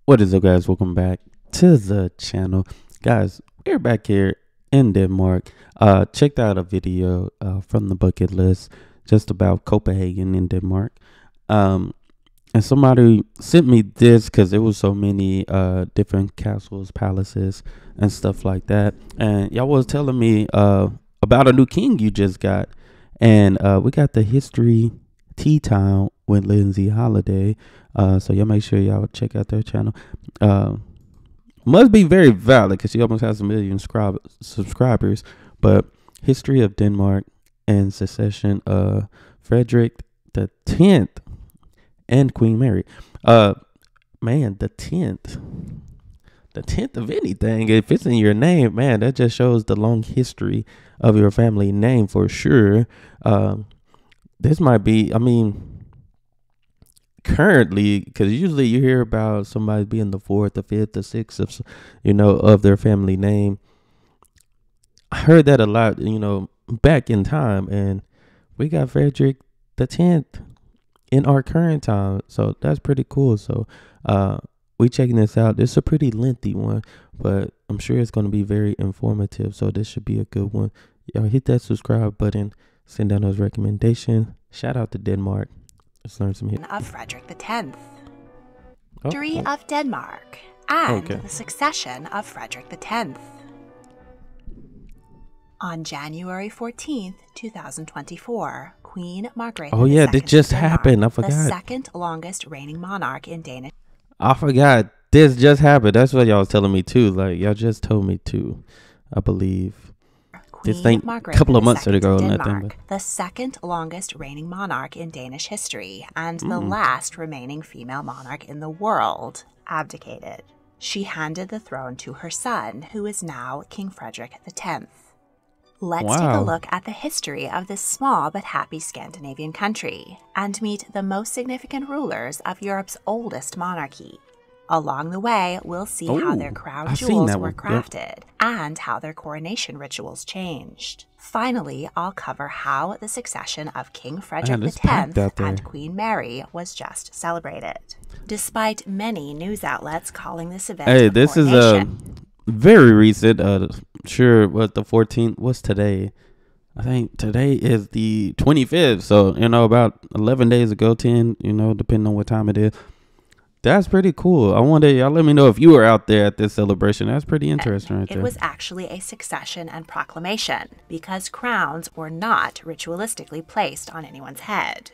What is up, guys? Welcome back to the channel. Guys, we're back here in Denmark. Checked out a video from the bucket list just about Copenhagen in Denmark. And somebody sent me this because there was so many different castles, palaces, and stuff like that. And y'all was telling me about a new king you just got. And we got the history tea time with Lindsay Holiday. So y'all make sure y'all check out their channel. Must be very valid because she almost has 1 million subscribers. But history of Denmark and succession of Frederik the 10th and Queen Mary. Man, the 10th. The 10th of anything, if it's in your name, man, that just shows the long history of your family name for sure. This might be, currently, because usually you hear about somebody being the 4th, the 5th, the 6th of their family name. I heard that a lot, back in time, and we got Frederik the 10th in our current time, so that's pretty cool. So we checking this out. It's a pretty lengthy one, but I'm sure it's going to be very informative, so this should be a good one. Y'all hit that subscribe button, send down those recommendations. Shout out to Denmark. Let's learn some here. Of Frederik the 10th, history of Denmark, and the succession of Frederik the 10th. On January 14th, 2024, Queen Margrethe Oh yeah, II that just of Denmark, happened. I forgot. the second longest reigning monarch in Danish. I forgot. This just happened. That's what y'all was telling me too. Like y'all just told me too, I believe. This thing a couple of months ago, nothing. The second longest reigning monarch in Danish history and the last remaining female monarch in the world, abdicated. She handed the throne to her son, who is now King Frederik X. Let's take a look at the history of this small but happy Scandinavian country and meet the most significant rulers of Europe's oldest monarchy. Along the way, we'll see how their crown jewels were crafted and how their coronation rituals changed. Finally, I'll cover how the succession of King Frederik X and Queen Mary was just celebrated. Despite many news outlets calling this event this is very recent. Sure, what the 14th was today. I think today is the 25th. So, about 11 days ago, 10, depending on what time it is. That's pretty cool. I wonder, y'all let me know if you were out there at this celebration. That's pretty interesting right there. It was actually a succession and proclamation because crowns were not ritualistically placed on anyone's head.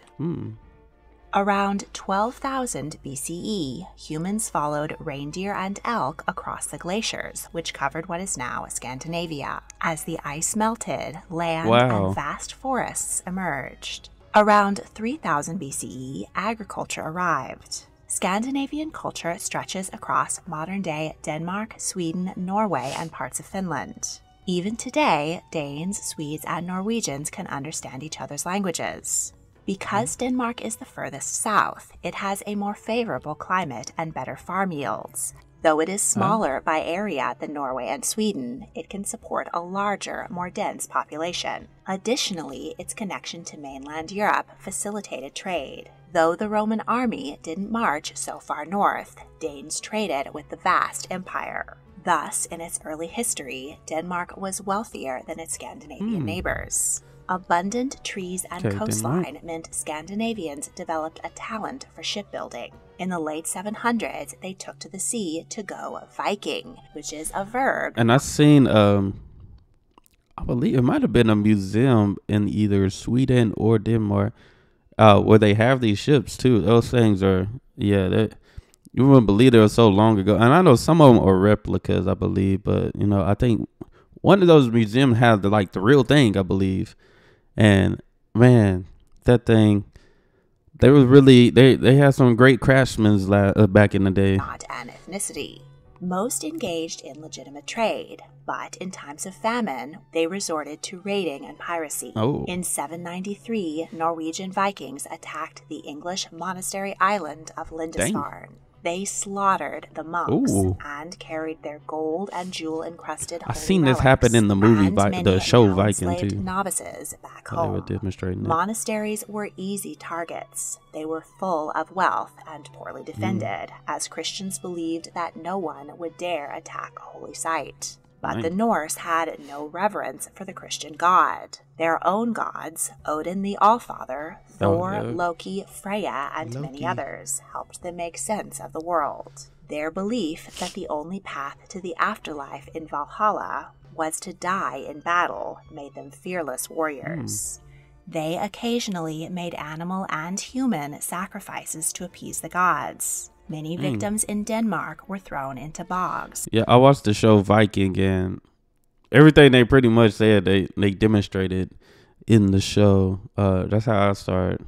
Around 12,000 BCE, humans followed reindeer and elk across the glaciers, which covered what is now Scandinavia. As the ice melted, land and vast forests emerged. Around 3000 BCE, agriculture arrived. Scandinavian culture stretches across modern-day Denmark, Sweden, Norway, and parts of Finland. Even today, Danes, Swedes, and Norwegians can understand each other's languages. Because Denmark is the furthest south, it has a more favorable climate and better farm yields. Though it is smaller by area than Norway and Sweden, it can support a larger, more dense population. Additionally, its connection to mainland Europe facilitated trade. Though the Roman army didn't march so far north, Danes traded with the vast empire. Thus, in its early history, Denmark was wealthier than its Scandinavian neighbors. Abundant trees and coastline meant Scandinavians developed a talent for shipbuilding. In the late 700s, they took to the sea to go Viking, which is a verb. And I've seen, I believe it might have been a museum in either Sweden or Denmark, where they have these ships too. Those things are, you wouldn't believe they were so long ago. And I know some of them are replicas, I believe, but I think one of those museums has the real thing, I believe. And man, that thing, they was really, they had some great craftsmen back in the day. Not an ethnicity. Most engaged in legitimate trade, but in times of famine, they resorted to raiding and piracy. In 793, Norwegian Vikings attacked the English monastery island of Lindisfarne. They slaughtered the monks Ooh. and carried their gold and jewel-encrusted holy I seen this relics happen in the movie, and many the show now Viking enslaved too. novices back They were home. demonstrating it. Monasteries were easy targets. They were full of wealth and poorly defended, as Christians believed that no one would dare attack a holy site. But the Norse had no reverence for the Christian god. Their own gods, Odin the Allfather, Thor, Loki, Freya, and many others, helped them make sense of the world. Their belief that the only path to the afterlife in Valhalla was to die in battle made them fearless warriors. They occasionally made animal and human sacrifices to appease the gods. Many victims in Denmark were thrown into bogs. Yeah, I watched the show Viking, and everything they pretty much said they demonstrated in the show. That's how I started.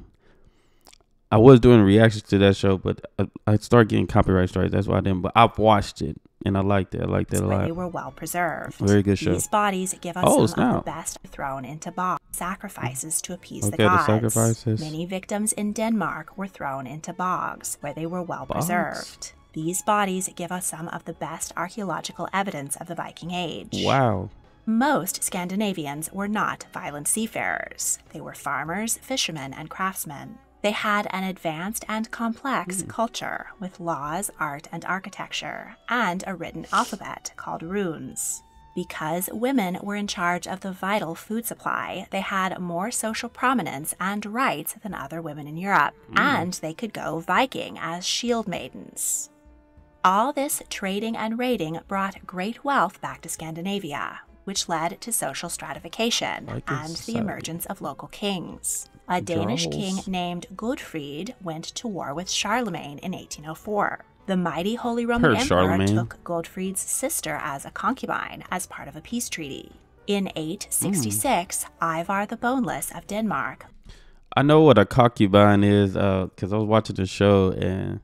I was doing reactions to that show, but I started getting copyright strikes. That's why I didn't. But I've watched it, and I liked it. I liked it a lot. They were well preserved. Very good show. These bodies give us some of the best thrown into bogs. Sacrifices to appease the gods. Sacrifices. Many victims in Denmark were thrown into bogs, where they were well preserved. These bodies give us some of the best archaeological evidence of the Viking Age. Wow. Most Scandinavians were not violent seafarers. They were farmers, fishermen, and craftsmen. They had an advanced and complex culture with laws, art, and architecture, and a written alphabet called runes. Because women were in charge of the vital food supply, they had more social prominence and rights than other women in Europe, and they could go Viking as shield maidens. All this trading and raiding brought great wealth back to Scandinavia, which led to social stratification and the emergence of local kings. A Danish king named Godfrid went to war with Charlemagne in 1804. The mighty Holy Roman Emperor took Godfrid's sister as a concubine as part of a peace treaty. In 866, Ivar the Boneless of Denmark. I know what a concubine is because I was watching the show, and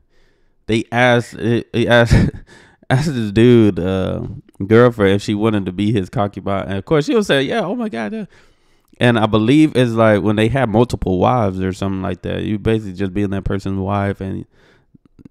they asked this dude girlfriend if she wanted to be his concubine, and of course she'll say, yeah, oh my god, yeah. And I believe it's like when they have multiple wives or something like that, you basically just being that person's wife, and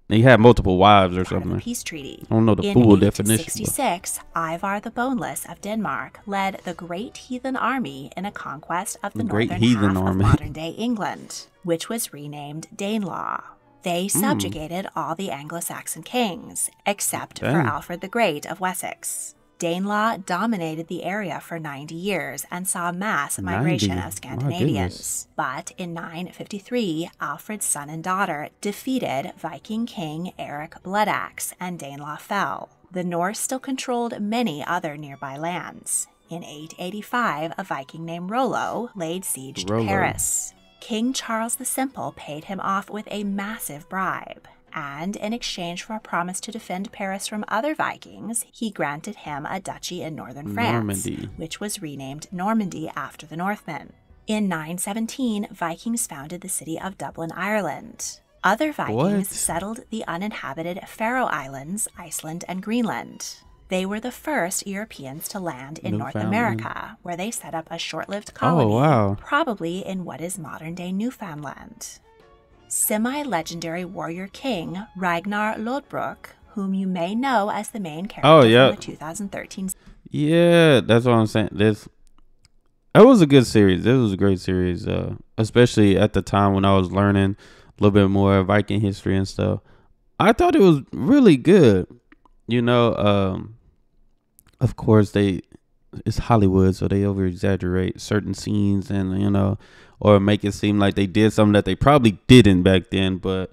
they had multiple wives or something. Peace treaty. I don't know the full definition. In 866, Ivar the Boneless of Denmark led the Great Heathen Army in a conquest of the northern half of modern-day England, which was renamed Danelaw. They subjugated all the Anglo-Saxon kings, except for Alfred the Great of Wessex. Danelaw dominated the area for 90 years and saw mass migration of Scandinavians. But in 953, Alfred's son and daughter defeated Viking king Eric Bloodaxe, and Danelaw fell. The Norse still controlled many other nearby lands. In 885, a Viking named Rollo laid siege to Paris. King Charles the Simple paid him off with a massive bribe, and in exchange for a promise to defend Paris from other Vikings, he granted him a duchy in northern France, which was renamed Normandy after the Northmen. In 917, Vikings founded the city of Dublin, Ireland. Other Vikings settled the uninhabited Faroe Islands, Iceland, and Greenland. They were the first Europeans to land in North America, where they set up a short-lived colony, probably in what is modern-day Newfoundland. Semi-legendary warrior king Ragnar Lodbrok, whom you may know as the main character from the 2013. Yeah, that's what I'm saying. That was a good series. This was a great series, especially at the time when I was learning a little bit more Viking history and stuff. I thought it was really good. You know, of course, it's Hollywood, so they over-exaggerate certain scenes and, you know, or make it seem like they did something that they probably didn't back then, but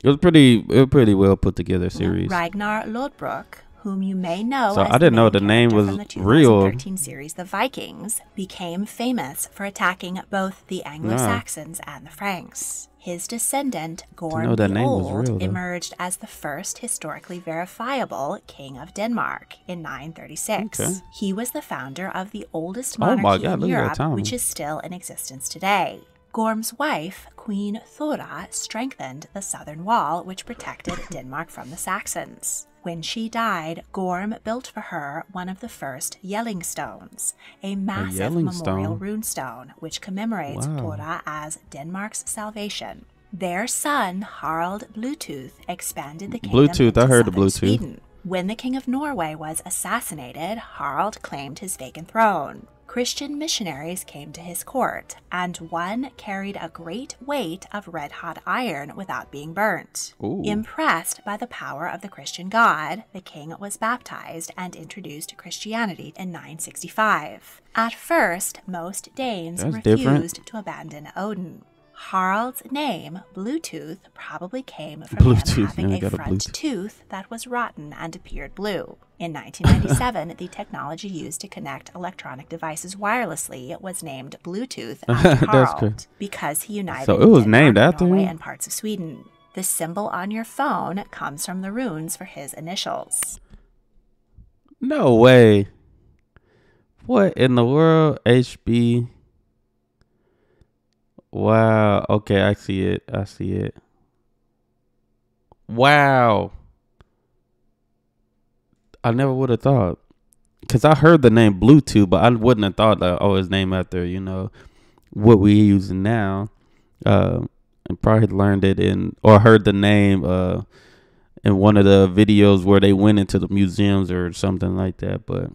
it was pretty well put together series. Ragnar Lodbrok, whom you may know so as I didn't know the name was from the 2013 real. series The Vikings, became famous for attacking both the Anglo-Saxons and the Franks. His descendant, Gorm the Old, emerged as the first historically verifiable king of Denmark in 936. Okay. He was the founder of the oldest monarchy in Europe, which is still in existence today. Gorm's wife, Queen Thora, strengthened the southern wall, which protected Denmark from the Saxons. When she died, Gorm built for her one of the first Yelling Stones, a massive memorial runestone which commemorates Thora as Denmark's salvation. Their son, Harald Bluetooth, expanded the kingdom Bluetooth, I heard of Bluetooth. Sweden. When the king of Norway was assassinated, Harald claimed his vacant throne. Christian missionaries came to his court, and one carried a great weight of red-hot iron without being burnt. Ooh. Impressed by the power of the Christian God, the king was baptized and introduced Christianity in 965. At first, most Danes refused to abandon Odin. Harald's name, Bluetooth, probably came from him having a front tooth that was rotten and appeared blue. In 1997, the technology used to connect electronic devices wirelessly was named Bluetooth after Harald because he united Norway and parts of Sweden. The symbol on your phone comes from the runes for his initials. No way. What in the world? HB. Wow. Okay, I see it. I see it. Wow. I never would have thought. Because I heard the name Bluetooth, but I wouldn't have thought that, oh, it's named after, you know, what we're using now. And probably learned it or heard the name in one of the videos where they went into the museums or something like that. But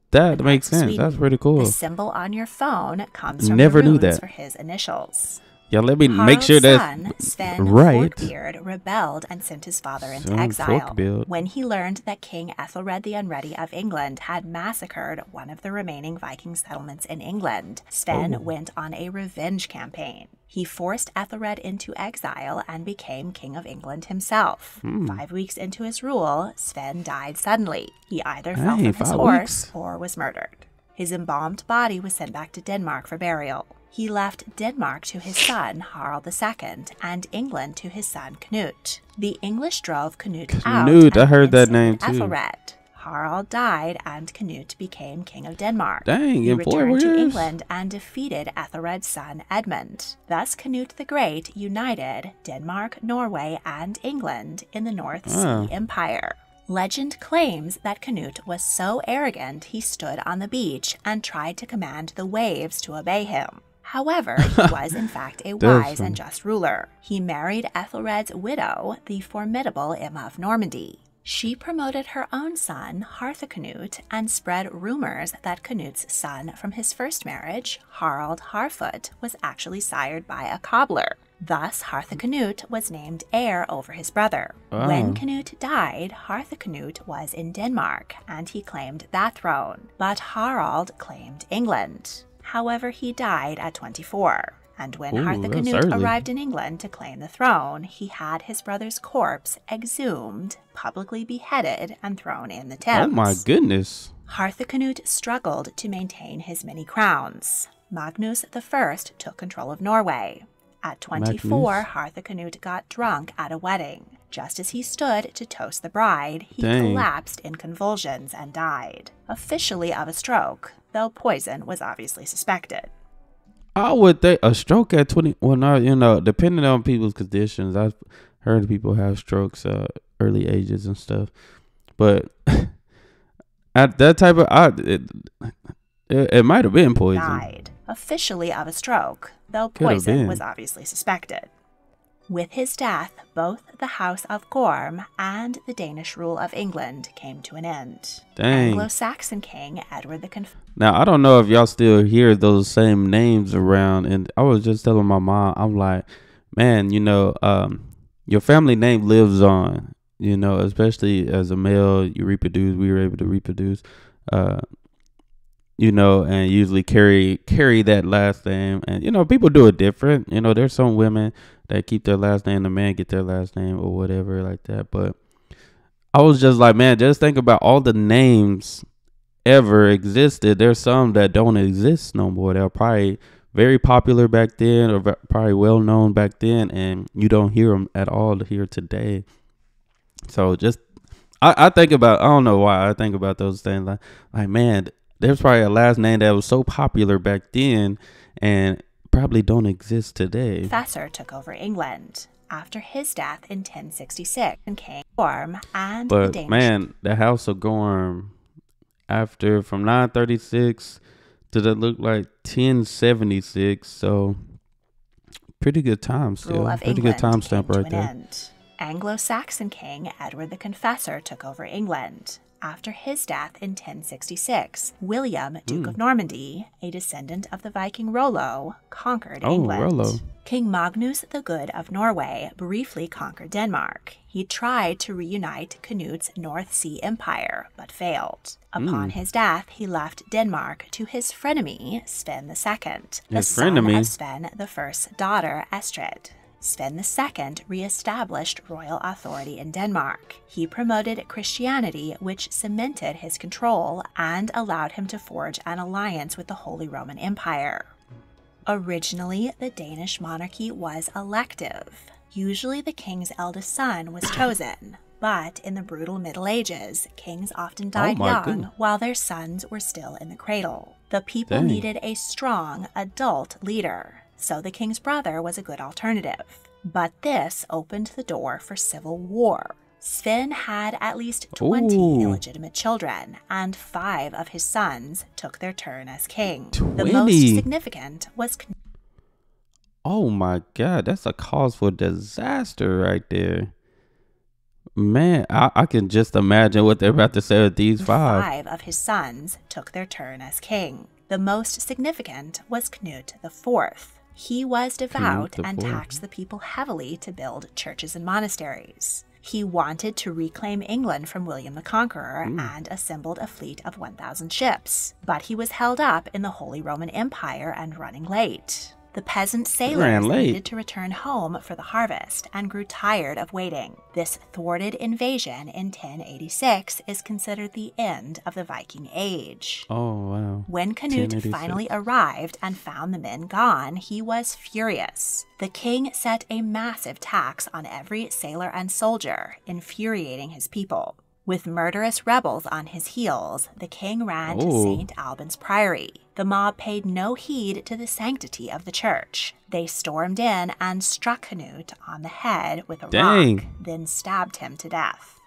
that makes sense. Sweden. That's pretty cool. The symbol on your phone comes from the runes for his initials. Yeah, let me make sure that's son, Sven Forkbeard, rebelled and sent his father into exile. When he learned that King Ethelred the Unready of England had massacred one of the remaining Viking settlements in England, Sven went on a revenge campaign. He forced Ethelred into exile and became King of England himself. 5 weeks into his rule, Sven died suddenly. He either fell from his horse or was murdered. His embalmed body was sent back to Denmark for burial. He left Denmark to his son, Harald II, and England to his son, Canute. The English drove Canute out I heard that name too. Ethelred. Harald died, and Canute became King of Denmark. Dang, he returned to England and defeated Ethelred's son, Edmund. Thus, Canute the Great united Denmark, Norway, and England in the North Sea Empire. Legend claims that Canute was so arrogant he stood on the beach and tried to command the waves to obey him. However, he was in fact a wise and just ruler. He married Ethelred's widow, the formidable Emma of Normandy. She promoted her own son, Harthacnut, and spread rumors that Canute's son from his first marriage, Harald Harfoot, was actually sired by a cobbler. Thus, Harthacnut was named heir over his brother. When Canute died, Harthacnut was in Denmark, and he claimed that throne, but Harald claimed England. However, he died at 24, and when Harthacnut arrived in England to claim the throne, he had his brother's corpse exhumed, publicly beheaded, and thrown in the Thames. Oh my goodness. Harthacnut struggled to maintain his many crowns. Magnus I took control of Norway. At 24, Harthacnut got drunk at a wedding. Just as he stood to toast the bride, he collapsed in convulsions and died, officially of a stroke, though poison was obviously suspected. I would think a stroke at 20, well, no, you know, depending on people's conditions. I've heard people have strokes early ages and stuff. But at that type of, it might have been poison. Died, officially of a stroke, though poison was obviously suspected. With his death, both the House of Gorm and the Danish rule of England came to an end. Anglo-Saxon King Edward the Confessor. Now, I don't know if y'all still hear those same names around. And I was just telling my mom, I'm like, man, you know, your family name lives on, you know, especially as a male, you reproduce, we were able to reproduce, you know, and usually carry that last name. And, you know, people do it different. You know, there's some women that keep their last name, the man get their last name or whatever like that. But I was just like, man, just think about all the names ever existed. There's some that don't exist no more. They're probably very popular back then or probably well known back then, and you don't hear them at all here today. So just, I think about, I don't know why I think about those things like man, there's probably a last name that was so popular back then and probably don't exist today. Confessor took over England after his death in 1066 and King Gorm and the Danish. But man, the House of Gorm after from 936 to that looked like 1076, so Pretty good time still. Rule of Pretty good England timestamp came to right an there. end. Anglo-Saxon King Edward the Confessor took over England. After his death in 1066, William, Duke of Normandy, a descendant of the Viking Rollo, conquered England. Rollo. King Magnus the Good of Norway briefly conquered Denmark. He tried to reunite Canut's North Sea Empire, but failed. Upon his death, he left Denmark to his frenemy, Sven II, the son of Sven I's daughter, Estrid. Sven II re-established royal authority in Denmark. He promoted Christianity, which cemented his control and allowed him to forge an alliance with the Holy Roman Empire. Originally, the Danish monarchy was elective. Usually the king's eldest son was chosen, but in the brutal Middle Ages, kings often died young while their sons were still in the cradle. The people needed a strong adult leader, so the king's brother was a good alternative. But this opened the door for civil war. Sven had at least 20 illegitimate children, and 5 of his sons took their turn as king. 20? The most significant was... Oh my God, that's a cause for disaster right there. Man, I can just imagine what they're about to say with these 5. 5 of his sons took their turn as king. The most significant was Canute IV. He was devout and taxed the people heavily to build churches and monasteries. He wanted to reclaim England from William the Conqueror and assembled a fleet of 1,000 ships. But he was held up in the Holy Roman Empire and running late. The peasant sailors needed to return home for the harvest and grew tired of waiting. This thwarted invasion in 1086 is considered the end of the Viking Age. Oh, wow. When Canute finally arrived and found the men gone, he was furious. The king set a massive tax on every sailor and soldier, infuriating his people. With murderous rebels on his heels, the king ran to St. Albans Priory. The mob paid no heed to the sanctity of the church. They stormed in and struck Canute on the head with a rock, then stabbed him to death.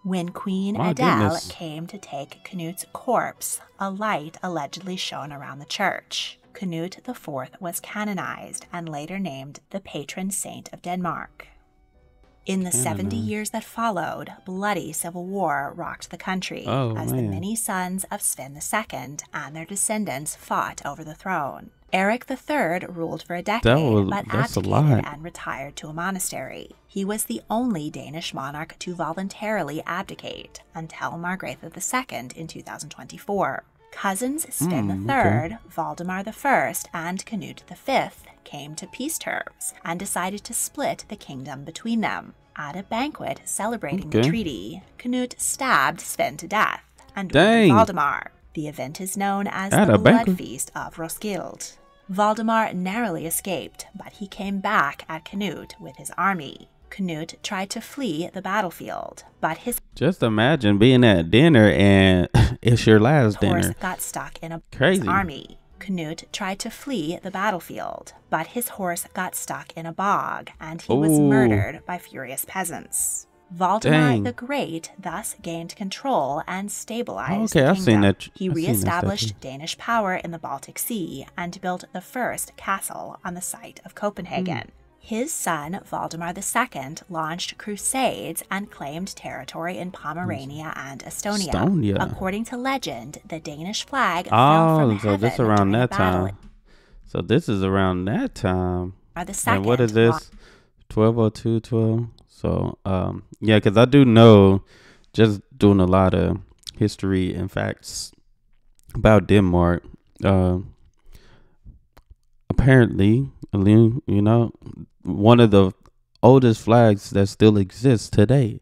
When Queen Adele came to take Canute's corpse, a light allegedly shone around the church. Canute IV was canonized and later named the patron saint of Denmark. In the 70 years that followed, bloody civil war rocked the country as the many sons of Sven II and their descendants fought over the throne. Eric III ruled for a decade, but abdicated and retired to a monastery. He was the only Danish monarch to voluntarily abdicate until Margrethe II in 2024. Cousins Sven III, Valdemar I, and Canute V came to peace terms and decided to split the kingdom between them. At a banquet celebrating the treaty, Canute stabbed Sven to death and wounded Valdemar. The event is known as the Blood Feast of Roskilde. Valdemar narrowly escaped, but he came back at Canute with his army. Canute tried to flee the battlefield, but his just imagine being at dinner and it's your last dinner. Horse got stuck in a army. Canute tried to flee the battlefield, but his horse got stuck in a bog, and he was murdered by furious peasants. Valdemar the Great thus gained control and stabilized the kingdom. He reestablished Danish power in the Baltic Sea and built the first castle on the site of Copenhagen. His son, Valdemar II, launched crusades and claimed territory in Pomerania and Estonia. According to legend, the Danish flag fell from heaven this around that battle. time. So this is around that time. And what is this? 1202, 12. So, yeah, because I do know, just doing a lot of history and facts about Denmark, apparently, you know, one of the oldest flags that still exists today.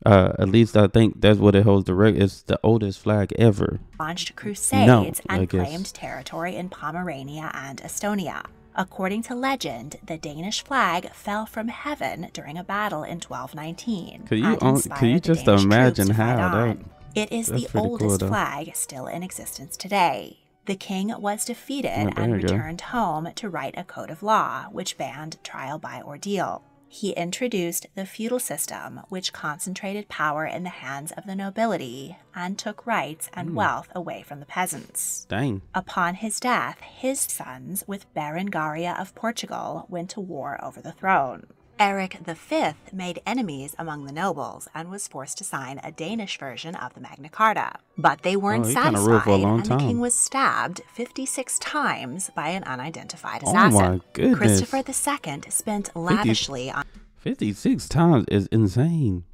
At least I think that's what it holds the record. It's the oldest flag ever. Launched crusades and claimed territory in Pomerania and Estonia. According to legend, the Danish flag fell from heaven during a battle in 1219. Could you just imagine how? It is the oldest flag still in existence today. The king was defeated and returned home to write a code of law which banned trial by ordeal. He introduced the feudal system, which concentrated power in the hands of the nobility and took rights and wealth away from the peasants. Dang. Upon his death, his sons with Berengaria of Portugal went to war over the throne. Eric V made enemies among the nobles and was forced to sign a Danish version of the Magna Carta. But they weren't satisfied, and the king was stabbed 56 times by an unidentified assassin. Oh my goodness. Christopher II spent lavishly on 56 times is insane.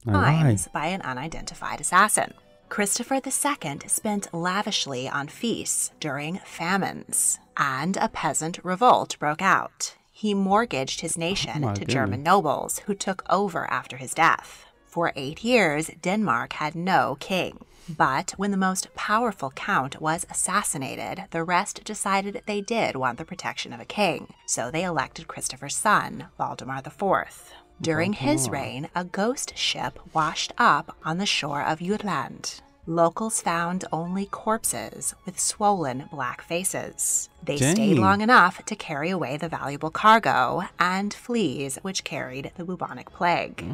By an unidentified assassin. Christopher II spent lavishly on feasts during famines, and a peasant revolt broke out. He mortgaged his nation to German nobles who took over after his death. For 8 years, Denmark had no king. But when the most powerful count was assassinated, the rest decided they did want the protection of a king, so they elected Christopher's son, Valdemar IV. During his reign, a ghost ship washed up on the shore of Jutland. Locals found only corpses with swollen black faces. They stayed long enough to carry away the valuable cargo and fleas which carried the bubonic plague.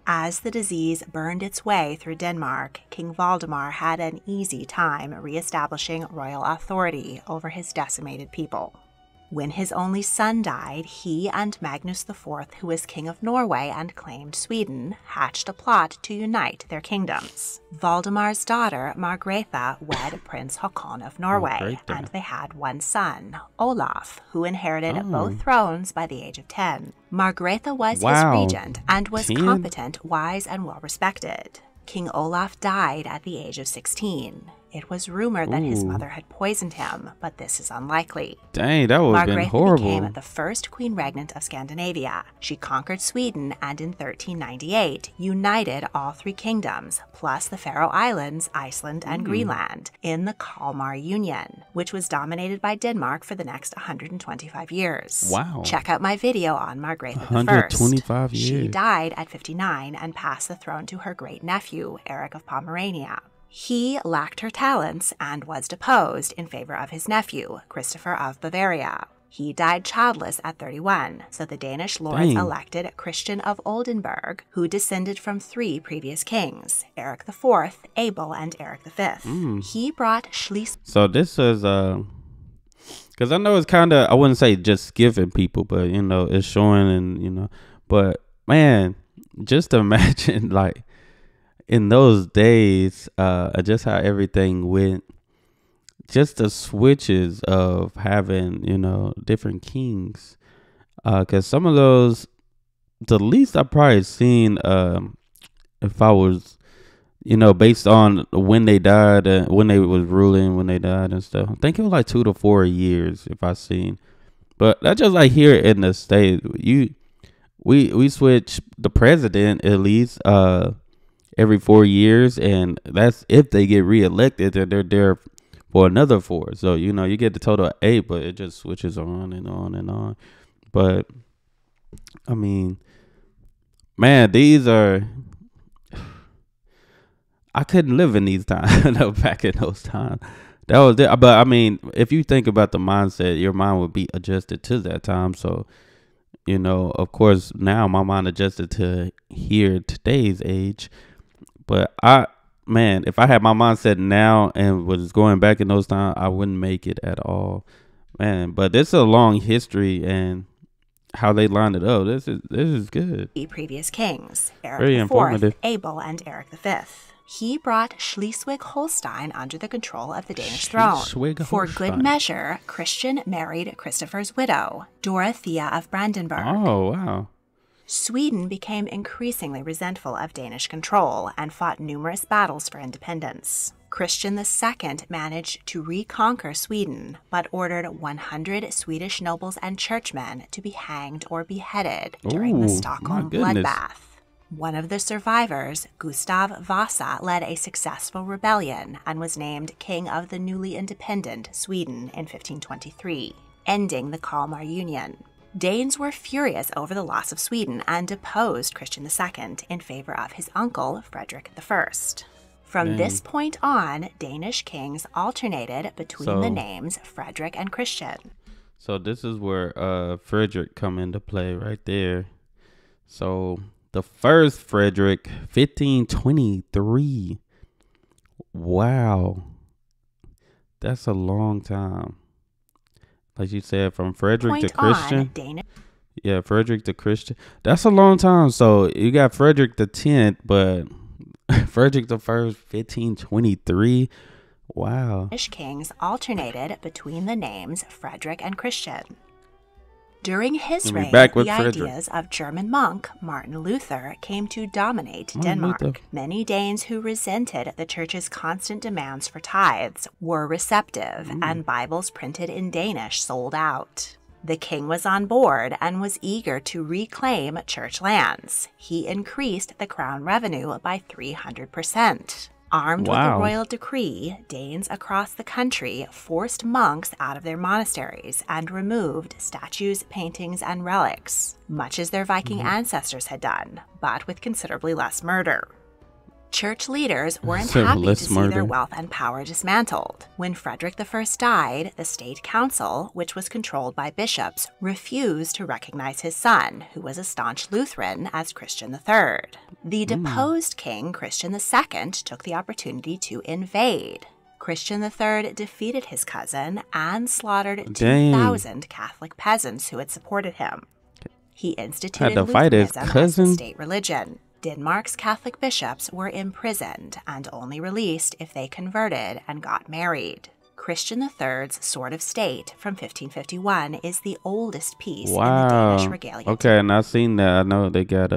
As the disease burned its way through Denmark, King Valdemar had an easy time re-establishing royal authority over his decimated people. When his only son died, he and Magnus IV, who was king of Norway and claimed Sweden, hatched a plot to unite their kingdoms. Valdemar's daughter, Margrethe, wed Prince Haakon of Norway, and they had one son, Olaf, who inherited both thrones by the age of 10. Margrethe was his regent and was competent, wise, and well-respected. King Olaf died at the age of 16. It was rumored that his mother had poisoned him, but this is unlikely. Dang, that would have been horrible. Margrethe became the first queen regnant of Scandinavia. She conquered Sweden and in 1398 united all 3 kingdoms, plus the Faroe Islands, Iceland, and Greenland, in the Kalmar Union, which was dominated by Denmark for the next 125 years. Wow. Check out my video on Margrethe I. 125 years. She died at 59 and passed the throne to her great-nephew, Eric of Pomerania. He lacked her talents and was deposed in favor of his nephew, Christopher of Bavaria. He died childless at 31, so the Danish lords elected Christian of Oldenburg, who descended from 3 previous kings, Eric IV, Abel, and Eric V. He brought Schleswig. So this is, because I know it's kind of, I wouldn't say just giving people, but, you know, it's showing and, you know, but, man, just imagine, like, in those days, just how everything went, just the switches of having, you know, different kings. Because some of those, the least I probably seen, if I was, you know, based on when they died, when they was ruling, when they died and stuff. I think it was like 2 to 4 years if I seen. But that's just like here in the state, we switch the president at least, every 4 years, and that's if they get reelected, and they're there for another 4. So, you know, you get the total of 8, but it just switches on and on and on. But I mean, man, these are, I couldn't live in these times. No, back in those times. That was it. But I mean, if you think about the mindset, your mind would be adjusted to that time. So, you know, of course, now my mind adjusted to here today's age. But man, if I had my mindset now and was going back in those times, I wouldn't make it at all, man. But this is a long history, and how they lined it up, this is good. The previous kings, Very Eric informative. IV, Abel, and Eric V. He brought Schleswig-Holstein under the control of the Danish throne. For good measure, Christian married Christopher's widow, Dorothea of Brandenburg. Oh, wow. Sweden became increasingly resentful of Danish control and fought numerous battles for independence. Christian II managed to reconquer Sweden, but ordered 100 Swedish nobles and churchmen to be hanged or beheaded during the Stockholm bloodbath. One of the survivors, Gustav Vasa, led a successful rebellion and was named king of the newly independent Sweden in 1523, ending the Kalmar Union. Danes were furious over the loss of Sweden and deposed Christian II in favor of his uncle, Frederik I. From this point on, Danish kings alternated between the names Frederik and Christian. So this is where Frederik come into play right there. So the first Frederick, 1523. Wow. That's a long time. Like you said, from Frederick to Christian. Yeah, Frederick the Christian. That's a long time. So you got Frederick the 10th, but Frederick the First, 1523. Wow. Danish kings alternated between the names Frederick and Christian. During his reign, the ideas of German monk Martin Luther came to dominate Denmark. Many Danes who resented the church's constant demands for tithes were receptive, and Bibles printed in Danish sold out. The king was on board and was eager to reclaim church lands. He increased the crown revenue by 300%. Armed with the royal decree, Danes across the country forced monks out of their monasteries and removed statues, paintings, and relics, much as their Viking ancestors had done, but with considerably less murder. Church leaders weren't happy to see their wealth and power dismantled. When Frederick I died, the state council, which was controlled by bishops, refused to recognize his son, who was a staunch Lutheran, as Christian III. The deposed king, Christian II, took the opportunity to invade. Christian III defeated his cousin and slaughtered 2,000 Catholic peasants who had supported him. He instituted Lutheranism as the state religion. Denmark's Catholic bishops were imprisoned and only released if they converted and got married. Christian III's Sword of State from 1551 is the oldest piece in the Danish regalia. Okay, and I've seen that. I know they got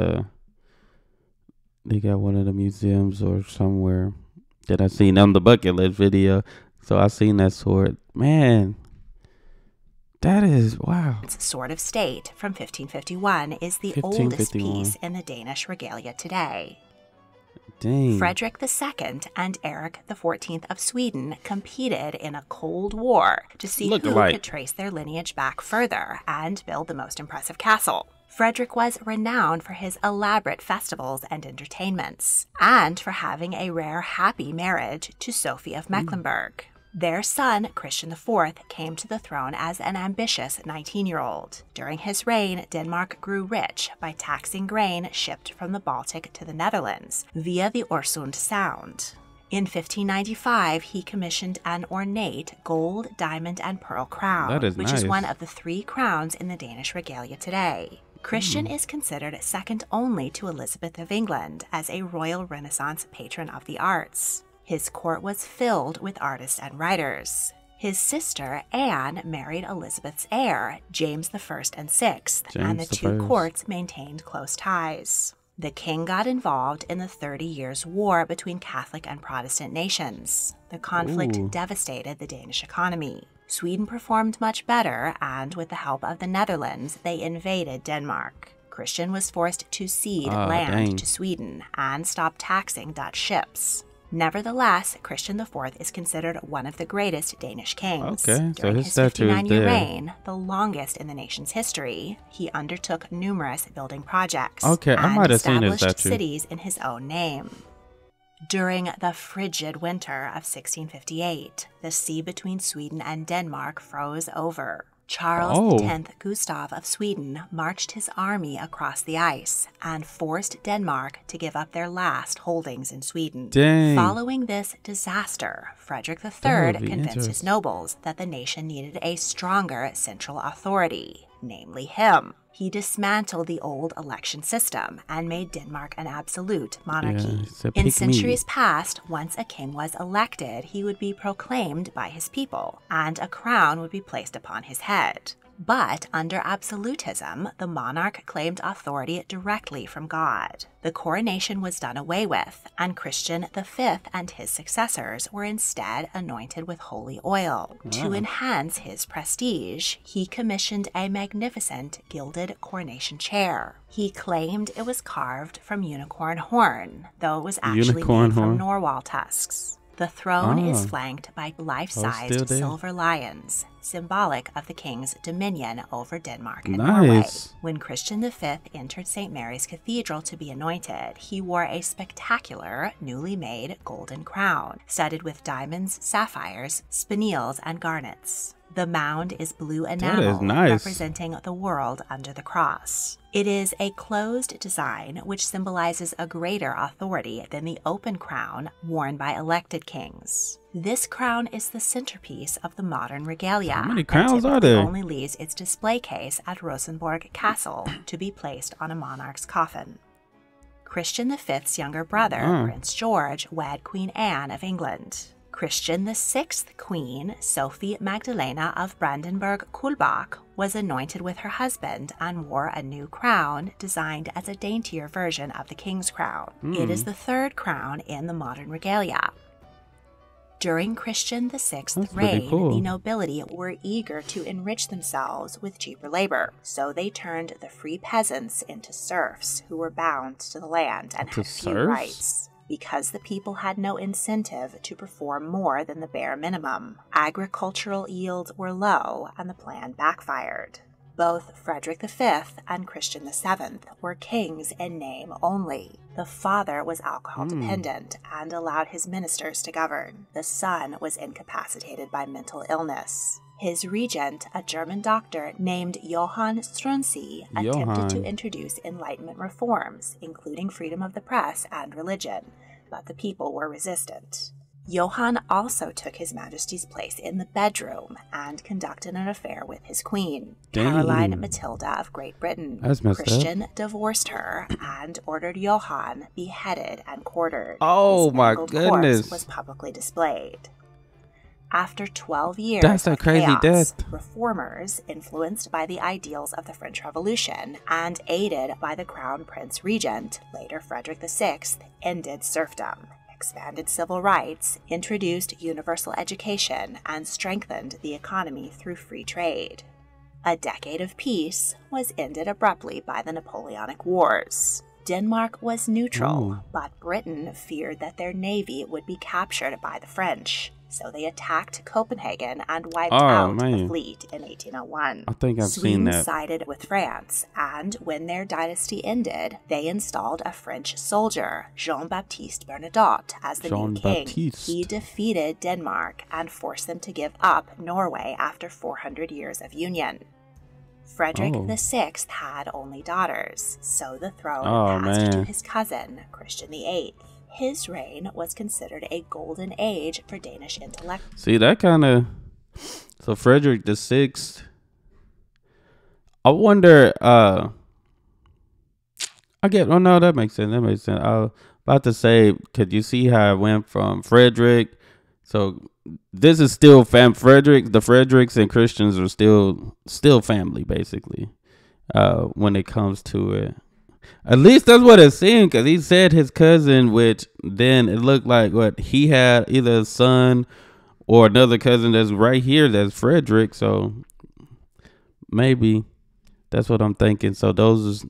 one of the museums or somewhere that I've seen on the bucket list video. So I've seen that sword. Man, that is, wow. Sword of State from 1551 is the oldest piece in the Danish regalia today. Dang. Frederik II and Erik XIV of Sweden competed in a Cold War to see who could trace their lineage back further and build the most impressive castle. Frederik was renowned for his elaborate festivals and entertainments, and for having a rare happy marriage to Sophie of Mecklenburg. Their son, Christian IV, came to the throne as an ambitious 19-year-old. During his reign, Denmark grew rich by taxing grain shipped from the Baltic to the Netherlands via the Øresund Sound. In 1595, he commissioned an ornate gold, diamond, and pearl crown, which is one of the 3 crowns in the Danish regalia today. Christian is considered second only to Elizabeth of England as a royal Renaissance patron of the arts. His court was filled with artists and writers. His sister, Anne, married Elizabeth's heir, James I and VI, and the 2 courts maintained close ties. The king got involved in the 30 Years' War between Catholic and Protestant nations. The conflict devastated the Danish economy. Sweden performed much better, and with the help of the Netherlands, they invaded Denmark. Christian was forced to cede land to Sweden and stop taxing Dutch ships. Nevertheless, Christian IV is considered one of the greatest Danish kings. During his 59-year reign, the longest in the nation's history, he undertook numerous building projects and established cities in his own name. During the frigid winter of 1658, the sea between Sweden and Denmark froze over. Charles X Gustav of Sweden marched his army across the ice and forced Denmark to give up their last holdings in Sweden. Following this disaster, Frederick III convinced his nobles that the nation needed a stronger central authority, namely him. He dismantled the old election system and made Denmark an absolute monarchy. In centuries past, once a king was elected, he would be proclaimed by his people, and a crown would be placed upon his head. But under absolutism, the monarch claimed authority directly from God. The coronation was done away with, and Christian V and his successors were instead anointed with holy oil. To enhance his prestige, he commissioned a magnificent gilded coronation chair. He claimed it was carved from unicorn horn, though it was actually made from narwhal tusks. The throne is flanked by life-sized silver lions, symbolic of the king's dominion over Denmark and Nice. Norway. When Christian V entered St. Mary's Cathedral to be anointed, he wore a spectacular, newly made golden crown, studded with diamonds, sapphires, spinels, and garnets. The mound is blue enamel, representing the world under the cross. It is a closed design which symbolizes a greater authority than the open crown worn by elected kings. This crown is the centerpiece of the modern regalia. How many crowns are and there? only leaves its display case at Rosenborg Castle to be placed on a monarch's coffin. Christian V's younger brother, Prince George, wed Queen Anne of England. Christian VI Queen, Sophie Magdalena of Brandenburg-Kulmbach, was anointed with her husband and wore a new crown designed as a daintier version of the king's crown. It is the third crown in the modern regalia. During Christian VI's reign, the nobility were eager to enrich themselves with cheaper labor, so they turned the free peasants into serfs who were bound to the land and had few rights. Because the people had no incentive to perform more than the bare minimum, agricultural yields were low and the plan backfired. Both Frederik V and Christian VII were kings in name only. The father was alcohol dependent and allowed his ministers to govern. The son was incapacitated by mental illness. His regent, a German doctor named Johann Struensee, attempted to introduce Enlightenment reforms, including freedom of the press and religion, but the people were resistant. Johann also took His Majesty's place in the bedroom and conducted an affair with his queen, Caroline Matilda of Great Britain. Christian divorced her and ordered Johann beheaded and quartered. Oh my goodness! Corpse was publicly displayed. After 12 years of crazy chaos, death. Reformers, influenced by the ideals of the French Revolution and aided by the Crown Prince Regent, later Frederick VI, ended serfdom, expanded civil rights, introduced universal education, and strengthened the economy through free trade. A decade of peace was ended abruptly by the Napoleonic Wars. Denmark was neutral, but Britain feared that their navy would be captured by the French, so they attacked Copenhagen and wiped out the fleet in 1801. I think I've seen that. Sweden sided with France, and when their dynasty ended, they installed a French soldier, Jean-Baptiste Bernadotte, as the new king. He defeated Denmark and forced them to give up Norway after 400 years of union. Frederick VI had only daughters, so the throne passed to his cousin, Christian VIII. His reign was considered a golden age for Danish intellect. See, that kind of... So, Frederick VI... I wonder... Oh, no, that makes sense. I was about to say, could you see how it went from Frederick... So, this is still Frederick. The Fredericks and Christians are still family, basically, when it comes to it. At least that's what it seemed, because he said his cousin, which then it looked like he had either a son or another cousin that's right here that's Frederick. So maybe that's what I'm thinking. So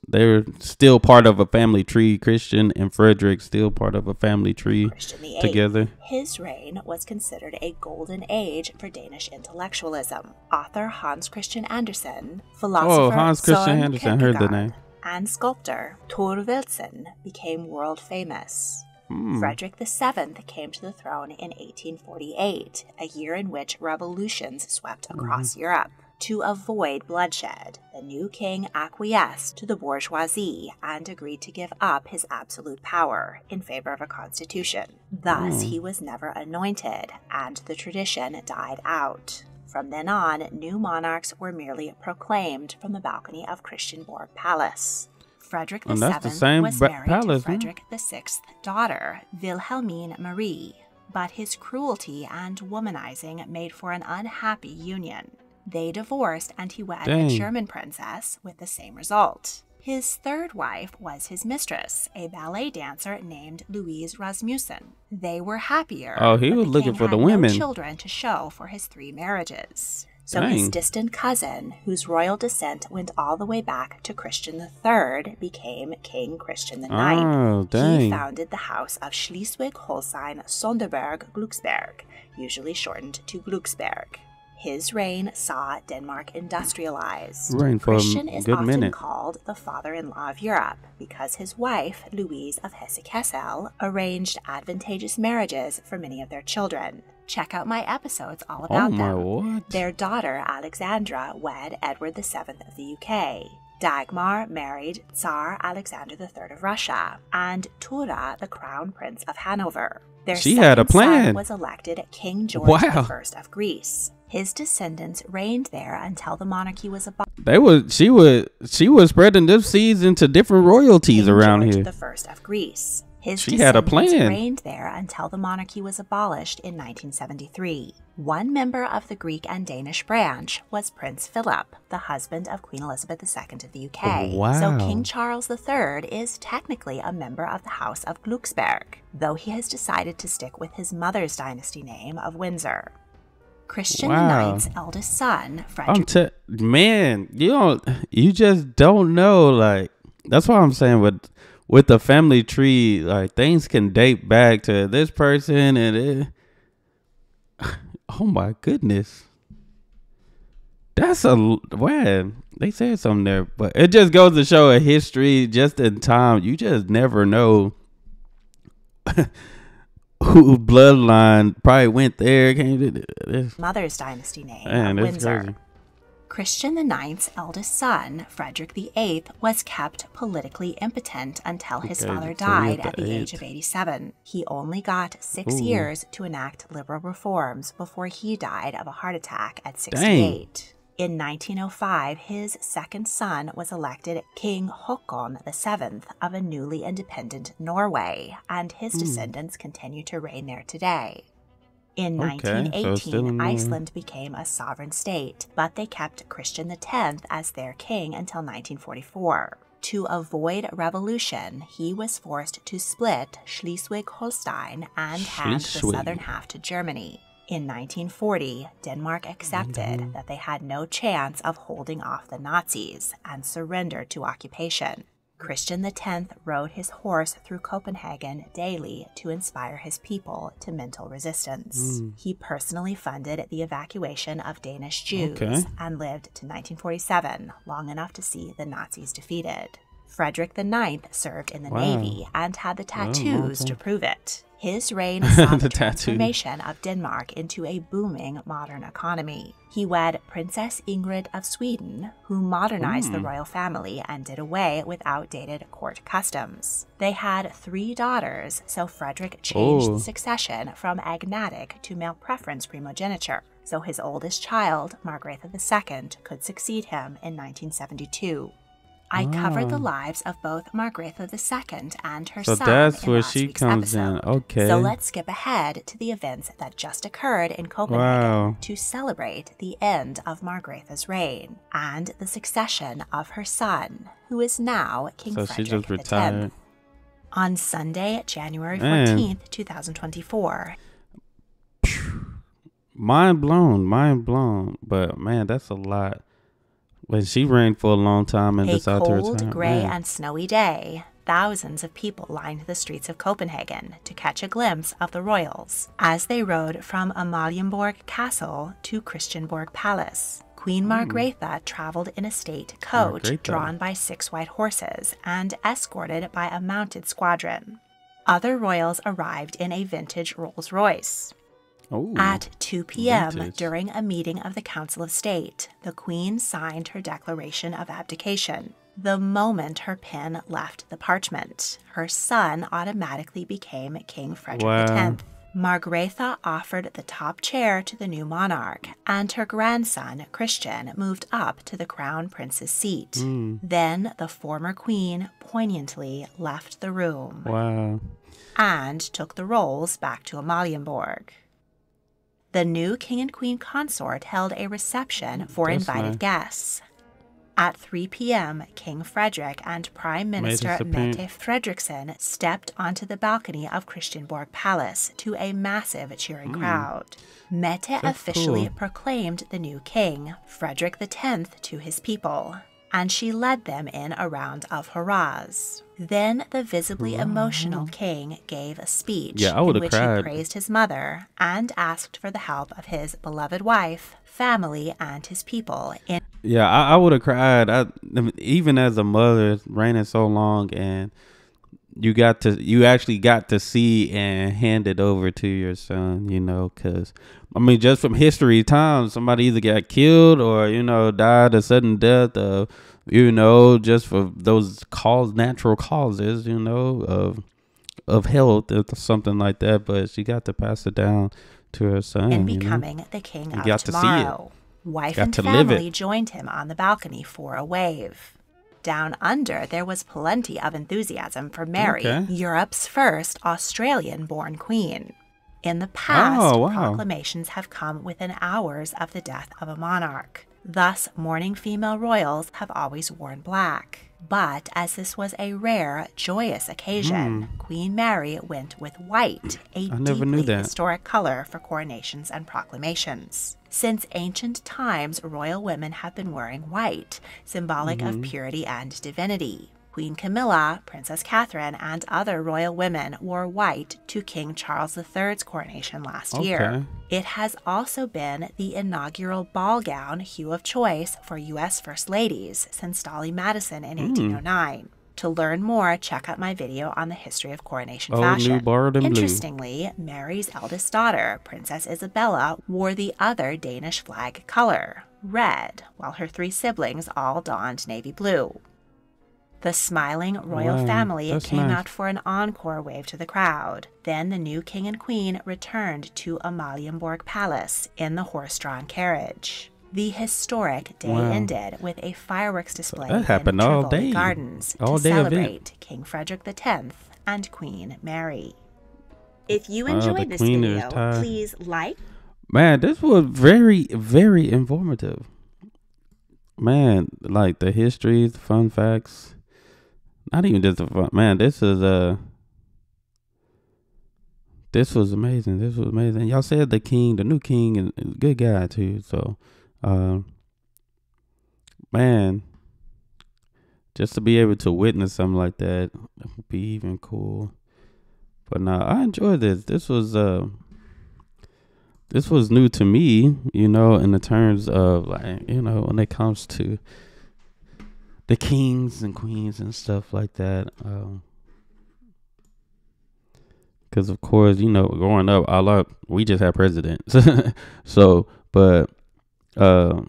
they're still part of a family tree. Christian and Frederick still part of a family tree together. His reign was considered a golden age for Danish intellectualism. Author Hans Christian Andersen, philosopher Hans Christian Andersen, heard the name, and sculptor Thor Wilson became world famous. Frederick VII came to the throne in 1848, a year in which revolutions swept across Europe. To avoid bloodshed, the new king acquiesced to the bourgeoisie and agreed to give up his absolute power in favor of a constitution. Thus, he was never anointed, and the tradition died out. From then on, new monarchs were merely proclaimed from the balcony of Christianborg Palace. Frederick VII was married to Frederick VI's daughter, Wilhelmine Marie, but his cruelty and womanizing made for an unhappy union. They divorced, and he wed a German princess with the same result. His third wife was his mistress, a ballet dancer named Louise Rasmussen. They were happier. He was looking for the women. No children to show for his 3 marriages. So his distant cousin, whose royal descent went all the way back to Christian III, became King Christian IX. He founded the house of Schleswig-Holstein-Sonderburg-Glücksberg, usually shortened to Glücksberg. His reign saw Denmark industrialized. Reign for Christian a is good often minute. called the father-in-law of Europe because his wife, Louise of Hesse-Kassel, arranged advantageous marriages for many of their children. Check out my episodes all about them. What? Their daughter, Alexandra, wed Edward VII of the UK. Dagmar married Tsar Alexander III of Russia, and Tura, the Crown Prince of Hanover. Their She had a second son plan. was elected King George Wow. I of Greece. His descendants reigned there until the monarchy was abolished. She was spreading them seeds into different royalties around George here. I of Greece. His She had a descendants plan. reigned there until the monarchy was abolished in 1973. One member of the Greek and Danish branch was Prince Philip, the husband of Queen Elizabeth II of the UK. Wow. So King Charles III is technically a member of the House of Glucksberg, though he has decided to stick with his mother's dynasty name of Windsor. Christian Wow. IX's eldest son, Frederik. Man, you just don't know. Like, that's why I'm saying with the family tree, like, things can date back to this person oh my goodness. Man, they said something there, but it just goes to show a history just in time. You just never know who bloodline probably went there. Mother's dynasty name Man, of that's Windsor. crazy. Christian IX's eldest son, Frederik VIII, was kept politically impotent until his father died at the age of 87. He only got 6 years to enact liberal reforms before he died of a heart attack at 68. In 1905, his second son was elected King Håkon VII of a newly independent Norway, and his descendants continue to reign there today. In 1918, Iceland became a sovereign state, but they kept Christian X as their king until 1944. To avoid revolution, he was forced to split Schleswig-Holstein and hand the southern half to Germany. In 1940, Denmark accepted that they had no chance of holding off the Nazis and surrendered to occupation. Christian X rode his horse through Copenhagen daily to inspire his people to mental resistance. He personally funded the evacuation of Danish Jews and lived to 1947, long enough to see the Nazis defeated. Frederik IX served in the Navy and had the tattoos to prove it. His reign saw the transformation of Denmark into a booming modern economy. He wed Princess Ingrid of Sweden, who modernized the royal family and did away with outdated court customs. They had 3 daughters, so Frederik changed the succession from agnatic to male preference primogeniture, so his oldest child, Margrethe II, could succeed him in 1972. I covered the lives of both Margrethe II and her son that's in where last she week's comes episode. in. Okay. So let's skip ahead to the events that just occurred in Copenhagen to celebrate the end of Margrethe's reign and the succession of her son, who is now King So she Frederik just retired. X. On Sunday, January 14th, 2024. Mind blown. But man, that's a lot. When she reigned for a long time and decided to retire. A cold, gray, and snowy day, thousands of people lined the streets of Copenhagen to catch a glimpse of the royals as they rode from Amalienborg Castle to Christianborg Palace. Queen Margrethe traveled in a state coach drawn by 6 white horses and escorted by a mounted squadron. Other royals arrived in a vintage Rolls-Royce. At 2 p.m., during a meeting of the Council of State, the Queen signed her declaration of abdication. The moment her pen left the parchment, her son automatically became King Frederik X. Margrethe offered the top chair to the new monarch, and her grandson, Christian, moved up to the crown prince's seat. Then the former queen poignantly left the room and took the rolls back to Amalienborg. The new king and queen consort held a reception for invited guests. At 3 p.m., King Frederik and Prime Minister Mette Frederiksen stepped onto the balcony of Christianborg Palace to a massive cheering crowd. Mette officially proclaimed the new king, Frederik X, to his people. and she led them in a round of hurrahs. Then the visibly emotional king gave a speech Yeah, I in would have which cried. he praised his mother and asked for the help of his beloved wife, family, and his people in Yeah, I would have cried. Even as a mother, reigning so long, and you actually got to see and hand it over to your son. You know, because I mean, just from history times, somebody either got killed or died a sudden death of just for those natural causes, of health or something like that. But she got to pass it down to her son. becoming the king You of got to see it. tomorrow. Wife Got and to live family it. joined him on the balcony for a wave. Down under, there was plenty of enthusiasm for Mary, Okay. Europe's first Australian-born queen. In the past, Oh, wow. proclamations have come within hours of the death of a monarch. Thus, mourning female royals have always worn black. But as this was a rare, joyous occasion, Queen Mary went with white, a I never knew deeply that. historic color for coronations and proclamations. Since ancient times, royal women have been wearing white, symbolic of purity and divinity. Queen Camilla, Princess Catherine, and other royal women wore white to King Charles III's coronation last year. Okay. It has also been the inaugural ball gown hue of choice for U.S. First Ladies since Dolly Madison in 1809. To learn more, check out my video on the history of coronation fashion. New borrowed and blue. Interestingly, Mary's eldest daughter, Princess Isabella, wore the other Danish flag color, red, while her three siblings all donned navy blue. The smiling royal Wow, family that's came nice. out for an encore wave to the crowd. Then the new king and queen returned to Amalienborg Palace in the horse-drawn carriage. The historic day Wow. ended with a fireworks display that happened in all Tivoli day. Gardens All to day event. celebrate King Frederik X and Queen Mary. If you the enjoyed this queen is video, tied. please like. Man, this was very, very informative. Man, like the history, the fun facts. Not even just the fun. Man, this was amazing. This was amazing. Y'all said the new king, is a good guy too. So, man, just to be able to witness something like that would be even cool. But no, I enjoyed this. This was new to me, in the terms of when it comes to the kings and queens and stuff like that. Because of course, growing up, we just had presidents. So, but yeah,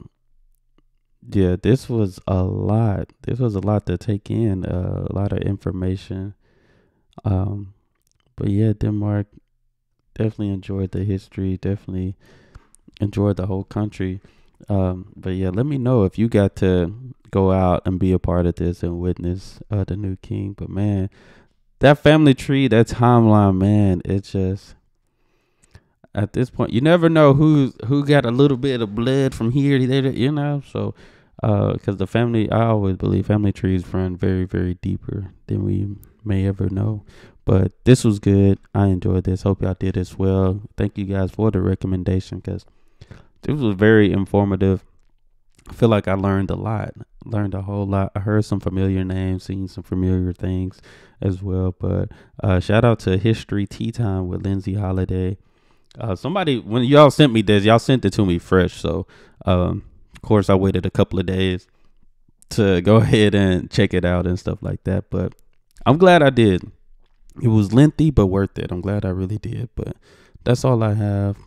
this was a lot. This was a lot to take in. A lot of information. But yeah, Denmark, definitely enjoyed the history. Definitely enjoyed the whole country. But yeah, let me know if you got to go out and be a part of this and witness the new king. But man, that family tree, that timeline, man, it's just, at this point, you never know who got a little bit of blood from here to there, so because the family, I always believe family trees run very, very deeper than we may ever know. But this was good. I enjoyed this. Hope y'all did as well. Thank you guys for the recommendation, because this was very informative. I feel like I learned a lot. Learned a whole lot. I heard some familiar names, seen some familiar things as well. But shout out to History Tea Time with Lindsay Holiday. Somebody, when y'all sent me this, y'all sent it to me fresh. So, of course, I waited a couple of days to go ahead and check it out and stuff like that. But I'm glad I did. It was lengthy, but worth it. I'm glad I really did. But that's all I have.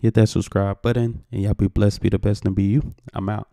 Hit that subscribe button, and y'all be blessed, be the best, and be you. I'm out.